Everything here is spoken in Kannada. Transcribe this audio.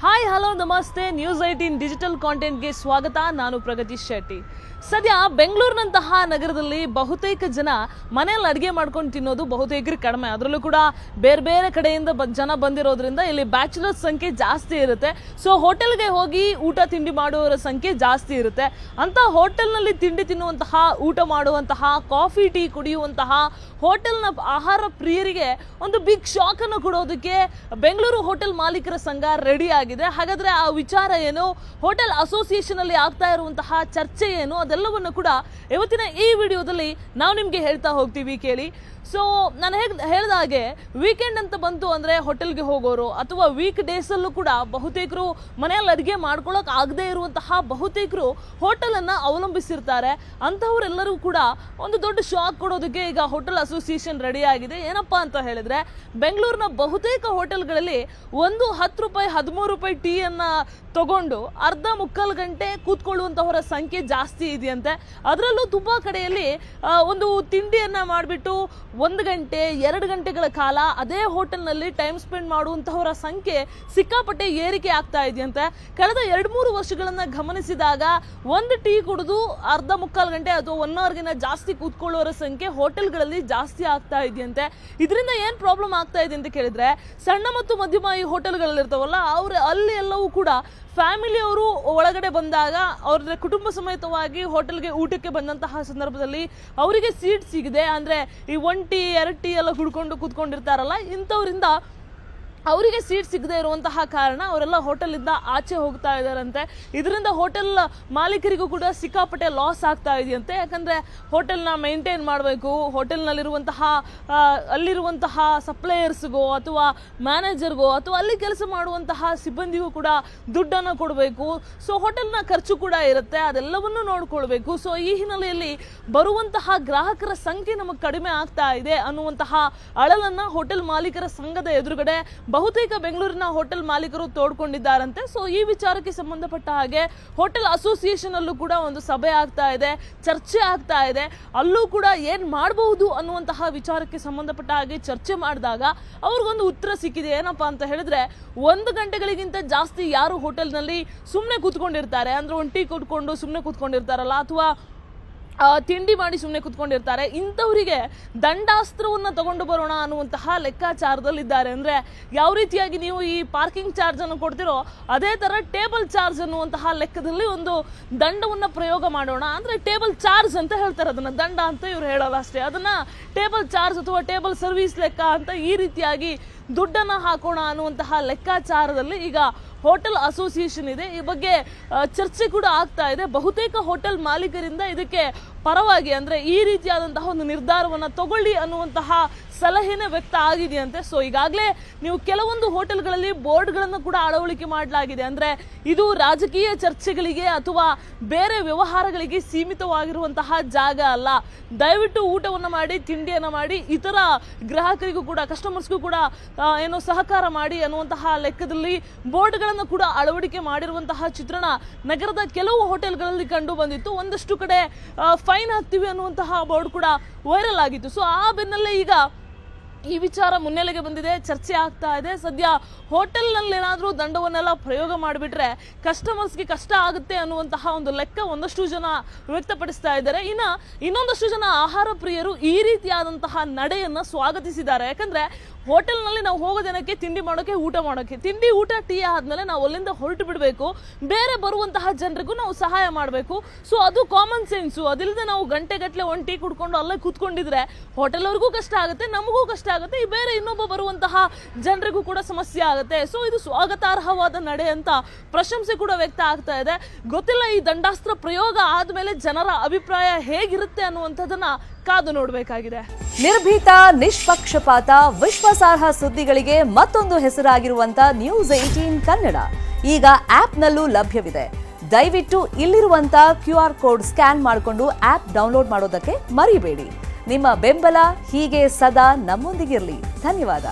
ಹಾಯ್ ಹಲೋ ನಮಸ್ತೆ ನ್ಯೂಸ್ 18 ಡಿಜಿಟಲ್ ಕಾಂಟೆಂಟ್ಗೆ ಸ್ವಾಗತ. ನಾನು ಪ್ರಗತಿ ಶೆಟ್ಟಿ. ಸದ್ಯ ಬೆಂಗಳೂರಿನಂತಹ ನಗರದಲ್ಲಿ ಬಹುತೇಕ ಜನ ಮನೆಯಲ್ಲಿ ಅಡುಗೆ ಮಾಡ್ಕೊಂಡು ತಿನ್ನೋದು ಬಹುತೇಕರಿಗೆ ಕಡಿಮೆ. ಅದರಲ್ಲೂ ಕೂಡ ಬೇರೆ ಬೇರೆ ಕಡೆಯಿಂದ ಜನ ಬಂದಿರೋದ್ರಿಂದ ಇಲ್ಲಿ ಬ್ಯಾಚುಲರ್ಸ್ ಸಂಖ್ಯೆ ಜಾಸ್ತಿ ಇರುತ್ತೆ. ಸೊ ಹೋಟೆಲ್ಗೆ ಹೋಗಿ ಊಟ ತಿಂಡಿ ಮಾಡುವವರ ಸಂಖ್ಯೆ ಜಾಸ್ತಿ ಇರುತ್ತೆ. ಅಂತ ಹೋಟೆಲ್ನಲ್ಲಿ ತಿಂಡಿ ತಿನ್ನುವಂತಹ, ಊಟ ಮಾಡುವಂತಹ, ಕಾಫಿ ಟೀ ಕುಡಿಯುವಂತಹ ಹೋಟೆಲ್ನ ಆಹಾರ ಪ್ರಿಯರಿಗೆ ಒಂದು ಬಿಗ್ ಶಾಕ್ ಅನ್ನು ಕೊಡೋದಕ್ಕೆ ಬೆಂಗಳೂರು ಹೋಟೆಲ್ ಮಾಲೀಕರ ಸಂಘ ರೆಡಿ ಆಗಿದೆ. ಹಾಗಾದ್ರೆ ಆ ವಿಚಾರ ಏನು, ಹೋಟೆಲ್ ಅಸೋಸಿಯೇಷನ್ ಅಲ್ಲಿ ಆಗ್ತಾ ಇರುವಂತಹ ಚರ್ಚೆ ಏನು, ಅದೆಲ್ಲವನ್ನು ಕೂಡ ಇವತ್ತಿನ ಈ ವಿಡಿಯೋದಲ್ಲಿ ನಾವು ನಿಮ್ಗೆ ಹೇಳ್ತಾ ಹೋಗ್ತೀವಿ, ಕೇಳಿ. ಸೊ ನಾನು ಹೇಳಿದ ಹಾಗೆ ವೀಕೆಂಡ್ ಅಂತ ಬಂತು ಅಂದರೆ ಹೋಟೆಲ್ಗೆ ಹೋಗೋರು ಅಥವಾ ವೀಕ್ ಡೇಸಲ್ಲೂ ಕೂಡ ಬಹುತೇಕರು ಮನೆಯಲ್ಲಿ ಅಡುಗೆ ಮಾಡ್ಕೊಳ್ಳೋಕೆ ಆಗದೆ ಇರುವಂತಹ ಬಹುತೇಕರು ಹೋಟೆಲನ್ನು ಅವಲಂಬಿಸಿರ್ತಾರೆ. ಅಂಥವರೆಲ್ಲರೂ ಕೂಡ ಒಂದು ದೊಡ್ಡ ಶಾಕ್ ಕೊಡೋದಕ್ಕೆ ಈಗ ಹೋಟೆಲ್ ಅಸೋಸಿಯೇಷನ್ ರೆಡಿ ಆಗಿದೆ. ಏನಪ್ಪ ಅಂತ ಹೇಳಿದ್ರೆ, ಬೆಂಗಳೂರಿನ ಬಹುತೇಕ ಹೋಟೆಲ್ಗಳಲ್ಲಿ ಒಂದು 10 ರೂಪಾಯಿ 13 ರೂಪಾಯಿ ಟೀಯನ್ನು ತಗೊಂಡು ಅರ್ಧ ಮುಕ್ಕಾಲು ಗಂಟೆ ಕೂತ್ಕೊಳ್ಳುವಂಥವರ ಸಂಖ್ಯೆ ಜಾಸ್ತಿ ಇದೆಯಂತೆ. ಅದರಲ್ಲೂ ತುಂಬ ಕಡೆಯಲ್ಲಿ ಒಂದು ತಿಂಡಿಯನ್ನು ಮಾಡಿಬಿಟ್ಟು 1 ಗಂಟೆ 2 ಗಂಟೆಗಳ ಕಾಲ ಅದೇ ಹೋಟೆಲ್ನಲ್ಲಿ ಟೈಮ್ ಸ್ಪೆಂಡ್ ಮಾಡುವಂತಹವರ ಸಂಖ್ಯೆ ಸಿಕ್ಕಾಪಟ್ಟೆ ಏರಿಕೆ ಆಗ್ತಾ ಇದೆಯಂತೆ. ಕಳೆದ 2-3 ವರ್ಷಗಳನ್ನು ಗಮನಿಸಿದಾಗ ಒಂದು ಟೀ ಕುಡಿದು ಅರ್ಧ ಮುಕ್ಕಾಲು ಗಂಟೆ ಅಥವಾ 1 ಅವರ್ಗಿನ ಜಾಸ್ತಿ ಕೂತ್ಕೊಳ್ಳೋರ ಸಂಖ್ಯೆ ಹೋಟೆಲ್ಗಳಲ್ಲಿ ಜಾಸ್ತಿ ಆಗ್ತಾ ಇದೆಯಂತೆ. ಇದರಿಂದ ಏನು ಪ್ರಾಬ್ಲಮ್ ಆಗ್ತಾ ಇದೆ ಅಂತ ಕೇಳಿದ್ರೆ, ಸಣ್ಣ ಮತ್ತು ಮಧ್ಯಮ ಈ ಹೋಟೆಲ್ಗಳಿರ್ತಾವಲ್ಲ, ಅಲ್ಲಿ ಎಲ್ಲವೂ ಕೂಡ ಫ್ಯಾಮಿಲಿಯವರು ಒಳಗಡೆ ಬಂದಾಗ ಅವ್ರ ಕುಟುಂಬ ಸಮೇತವಾಗಿ ಹೋಟೆಲ್ಗೆ ಊಟಕ್ಕೆ ಬಂದಂತಹ ಸಂದರ್ಭದಲ್ಲಿ ಅವರಿಗೆ ಸೀಟ್ ಸಿಗದೆ, ಅಂದರೆ ಈ 1 ಟೀ 2 ಟೀ ಎಲ್ಲ ಕುಡ್ಕೊಂಡು ಕೂತ್ಕೊಂಡಿರ್ತಾರಲ್ಲ, ಇಂಥವರಿಂದ ಅವರಿಗೆ ಸೀಟ್ ಸಿಗದೆ ಇರುವಂತಹ ಕಾರಣ ಅವರೆಲ್ಲ ಹೋಟೆಲಿಂದ ಆಚೆ ಹೋಗ್ತಾ ಇದ್ದಾರಂತೆ. ಇದರಿಂದ ಹೋಟೆಲ್ ಮಾಲೀಕರಿಗೂ ಕೂಡ ಸಿಕ್ಕಾಪಟ್ಟೆ ಲಾಸ್ ಆಗ್ತಾ ಇದೆಯಂತೆ. ಯಾಕಂದರೆ ಹೋಟೆಲ್ನ ಮೇಂಟೈನ್ ಮಾಡಬೇಕು, ಹೋಟೆಲ್ನಲ್ಲಿರುವಂತಹ ಅಲ್ಲಿರುವಂತಹ ಸಪ್ಲೈಯರ್ಸ್ಗೋ ಅಥವಾ ಮ್ಯಾನೇಜರ್ಗೋ ಅಥವಾ ಅಲ್ಲಿ ಕೆಲಸ ಮಾಡುವಂತಹ ಸಿಬ್ಬಂದಿಗೂ ಕೂಡ ದುಡ್ಡನ್ನು ಕೊಡಬೇಕು. ಸೊ ಹೋಟೆಲ್ನ ಖರ್ಚು ಕೂಡ ಇರುತ್ತೆ, ಅದೆಲ್ಲವನ್ನೂ ನೋಡ್ಕೊಳ್ಬೇಕು. ಸೊ ಈ ಹಿನ್ನೆಲೆಯಲ್ಲಿ ಬರುವಂತಹ ಗ್ರಾಹಕರ ಸಂಖ್ಯೆ ನಮಗೆ ಕಡಿಮೆ ಆಗ್ತಾ ಇದೆ ಅನ್ನುವಂತಹ ಅಳಲನ್ನು ಹೋಟೆಲ್ ಮಾಲೀಕರ ಸಂಘದ ಎದುರುಗಡೆ ಬಹುತೇಕ ಬೆಂಗಳೂರಿನ ಹೋಟೆಲ್ ಮಾಲೀಕರು ತೋಡ್ಕೊಂಡಿದ್ದಾರಂತೆ. ಸೊ ಈ ವಿಚಾರಕ್ಕೆ ಸಂಬಂಧಪಟ್ಟ ಹಾಗೆ ಹೋಟೆಲ್ ಅಸೋಸಿಯೇಷನ್ ಅಲ್ಲೂ ಕೂಡ ಒಂದು ಸಭೆ ಆಗ್ತಾ ಇದೆ, ಚರ್ಚೆ ಆಗ್ತಾ ಇದೆ. ಅಲ್ಲೂ ಕೂಡ ಏನ್ ಮಾಡಬಹುದು ಅನ್ನುವಂತಹ ವಿಚಾರಕ್ಕೆ ಸಂಬಂಧಪಟ್ಟ ಹಾಗೆ ಚರ್ಚೆ ಮಾಡಿದಾಗ ಅವ್ರಿಗೊಂದು ಉತ್ತರ ಸಿಕ್ಕಿದೆ. ಏನಪ್ಪಾ ಅಂತ ಹೇಳಿದ್ರೆ, 1 ಗಂಟೆಗಳಿಗಿಂತ ಜಾಸ್ತಿ ಯಾರು ಹೋಟೆಲ್ನಲ್ಲಿ ಸುಮ್ಮನೆ ಕೂತ್ಕೊಂಡಿರ್ತಾರೆ, ಅಂದ್ರೆ ಒಂದು ಟೀ ಕುಟ್ಕೊಂಡು ಸುಮ್ಮನೆ ಕೂತ್ಕೊಂಡಿರ್ತಾರಲ್ಲ, ಅಥವಾ ತಿಂಡಿ ಮಾಡಿ ಸುಮ್ಮನೆ ಕೂತ್ಕೊಂಡಿರ್ತಾರೆ, ಇಂಥವರಿಗೆ ದಂಡಾಸ್ತ್ರವನ್ನು ತಗೊಂಡು ಬರೋಣ ಅನ್ನುವಂತಹ ಲೆಕ್ಕಾಚಾರದಲ್ಲಿದ್ದಾರೆ. ಅಂದರೆ ಯಾವ ರೀತಿಯಾಗಿ ನೀವು ಈ ಪಾರ್ಕಿಂಗ್ ಚಾರ್ಜನ್ನು ಕೊಡ್ತಿರೋ ಅದೇ ಥರ ಟೇಬಲ್ ಚಾರ್ಜ್ ಅನ್ನುವಂತಹ ಲೆಕ್ಕದಲ್ಲಿ ಒಂದು ದಂಡವನ್ನು ಪ್ರಯೋಗ ಮಾಡೋಣ. ಅಂದರೆ ಟೇಬಲ್ ಚಾರ್ಜ್ ಅಂತ ಹೇಳ್ತಾರೆ, ಅದನ್ನು ದಂಡ ಅಂತ ಇವ್ರು ಹೇಳೋಲ್ಲ ಅಷ್ಟೇ, ಅದನ್ನು ಟೇಬಲ್ ಚಾರ್ಜ್ ಅಥವಾ ಟೇಬಲ್ ಸರ್ವಿಸ್ ಲೆಕ್ಕ ಅಂತ ಈ ರೀತಿಯಾಗಿ ದುಡ್ಡನ್ನು ಹಾಕೋಣ ಅನ್ನುವಂತಹ ಲೆಕ್ಕಾಚಾರದಲ್ಲಿ ಈಗ ಹೋಟೆಲ್ ಅಸೋಸಿಯೇಷನ್ ಇದೆ. ಈ ಬಗ್ಗೆ ಚರ್ಚೆ ಕೂಡ ಆಗ್ತಾ ಇದೆ. ಬಹುತೇಕ ಹೋಟೆಲ್ ಮಾಲೀಕರಿಂದ ಇದಕ್ಕೆ ಪರವಾಗಿ, ಅಂದರೆ ಈ ರೀತಿಯಾದಂತಹ ಒಂದು ನಿರ್ಧಾರವನ್ನು ತಗೊಳ್ಳಿ ಅನ್ನುವಂತಹ ಸಲಹೆನೇ ವ್ಯಕ್ತ ಆಗಿದೆಯಂತೆ. ಸೊ ಈಗಾಗಲೇ ನೀವು ಕೆಲವೊಂದು ಹೋಟೆಲ್ಗಳಲ್ಲಿ ಬೋರ್ಡ್ಗಳನ್ನು ಕೂಡ ಅಳವಡಿಕೆ ಮಾಡಲಾಗಿದೆ. ಅಂದರೆ ಇದು ರಾಜಕೀಯ ಚರ್ಚೆಗಳಿಗೆ ಅಥವಾ ಬೇರೆ ವ್ಯವಹಾರಗಳಿಗೆ ಸೀಮಿತವಾಗಿರುವಂತಹ ಜಾಗ ಅಲ್ಲ, ದಯವಿಟ್ಟು ಊಟವನ್ನು ಮಾಡಿ, ತಿಂಡಿಯನ್ನು ಮಾಡಿ, ಇತರ ಗ್ರಾಹಕರಿಗೂ ಕೂಡ, ಕಸ್ಟಮರ್ಸ್ಗೂ ಕೂಡ ಏನೋ ಸಹಕಾರ ಮಾಡಿ ಅನ್ನುವಂತಹ ಲೆಕ್ಕದಲ್ಲಿ ಬೋರ್ಡ್ಗಳನ್ನು ಕೂಡ ಅಳವಡಿಕೆ ಮಾಡಿರುವಂತಹ ಚಿತ್ರಣ ನಗರದ ಕೆಲವು ಹೋಟೆಲ್ಗಳಲ್ಲಿ ಕಂಡು ಬಂದಿತ್ತು. ಒಂದಷ್ಟು ಕಡೆ ಫೈನ್ ಹಾಕ್ತೀವಿ ಅನ್ನುವಂತಹ ಬೋರ್ಡ್ ಕೂಡ ವೈರಲ್ ಆಗಿತ್ತು. ಸೊ ಆ ಬೆನ್ನಲ್ಲೇ ಈಗ ಈ ವಿಚಾರ ಮುನ್ನೆಲೆಗೆ ಬಂದಿದೆ, ಚರ್ಚೆ ಆಗ್ತಾ ಇದೆ. ಸದ್ಯ ಹೋಟೆಲ್ನಲ್ಲಿ ಏನಾದರೂ ದಂಡವನ್ನೆಲ್ಲ ಪ್ರಯೋಗ ಮಾಡಿಬಿಟ್ರೆ ಕಸ್ಟಮರ್ಸ್ಗೆ ಕಷ್ಟ ಆಗುತ್ತೆ ಅನ್ನುವಂತಹ ಒಂದು ಲೆಕ್ಕ ಒಂದಷ್ಟು ಜನ ವ್ಯಕ್ತಪಡಿಸ್ತಾ ಇದ್ದಾರೆ. ಇನ್ನೊಂದಷ್ಟು ಜನ ಆಹಾರ ಪ್ರಿಯರು ಈ ರೀತಿಯಾದಂತಹ ನಡೆಯನ್ನು ಸ್ವಾಗತಿಸಿದ್ದಾರೆ. ಯಾಕಂದರೆ ಹೋಟೆಲ್ನಲ್ಲಿ ನಾವು ಹೋಗೋದೇನಕ್ಕೆ, ತಿಂಡಿ ಮಾಡೋಕ್ಕೆ, ಊಟ ಮಾಡೋಕ್ಕೆ. ತಿಂಡಿ ಊಟ ಟೀ ಆದಮೇಲೆ ನಾವು ಅಲ್ಲಿಂದ ಹೊರಟು ಬಿಡಬೇಕು, ಬೇರೆ ಬರುವಂತಹ ಜನರಿಗೂ ನಾವು ಸಹಾಯ ಮಾಡಬೇಕು. ಸೊ ಅದು ಕಾಮನ್ ಸೆನ್ಸು. ಅದಿಲ್ಲದೆ ನಾವು ಗಂಟೆಗಟ್ಟಲೆ 1 ಟೀ ಕುಡ್ಕೊಂಡು ಅಲ್ಲೇ ಕೂತ್ಕೊಂಡಿದ್ರೆ ಹೋಟೆಲ್ವರೆಗೂ ಕಷ್ಟ ಆಗುತ್ತೆ, ನಮಗೂ ಕಷ್ಟ ಆಗುತ್ತೆ, ಈ ಬೇರೆ ಇನ್ನೊಬ್ಬ ಬರುವಂತಹ ಜನರಿಗೂ ಕೂಡ ಸಮಸ್ಯೆ ಆಗುತ್ತೆ. ಸೊ ಇದು ಸ್ವಾಗತಾರ್ಹವಾದ ನಡೆ ಅಂತ ಪ್ರಶಂಸೆ ಕೂಡ ವ್ಯಕ್ತ ಆಗ್ತಾ ಇದೆ. ಗೊತ್ತಿಲ್ಲ ಈ ದಂಡಾಸ್ತ್ರ ಪ್ರಯೋಗ ಆದಮೇಲೆ ಜನರ ಅಭಿಪ್ರಾಯ ಹೇಗಿರುತ್ತೆ ಅನ್ನುವಂಥದ್ದನ್ನ ಕಾದು ನೋಡಬೇಕಾಗಿದೆ. ನಿರ್ಭೀತ, ನಿಷ್ಪಕ್ಷಪಾತ, ವಿಶ್ವಾಸಾರ್ಹ ಸುದ್ದಿಗಳಿಗೆ ಮತ್ತೊಂದು ಹೆಸರಾಗಿರುವಂತ ನ್ಯೂಸ್ 18 ಕನ್ನಡ ಈಗ ಆಪ್ನಲ್ಲೂ ಲಭ್ಯವಿದೆ. ದಯವಿಟ್ಟು ಇಲ್ಲಿರುವಂತ QR ಕೋಡ್ ಸ್ಕ್ಯಾನ್ ಮಾಡಿಕೊಂಡು ಆಪ್ ಡೌನ್ಲೋಡ್ ಮಾಡೋದಕ್ಕೆ ಮರಿಬೇಡಿ. ನಿಮ್ಮ ಬೆಂಬಲ ಹೀಗೆ ಸದಾ ನಮ್ಮೊಂದಿಗಿರಲಿ. ಧನ್ಯವಾದ.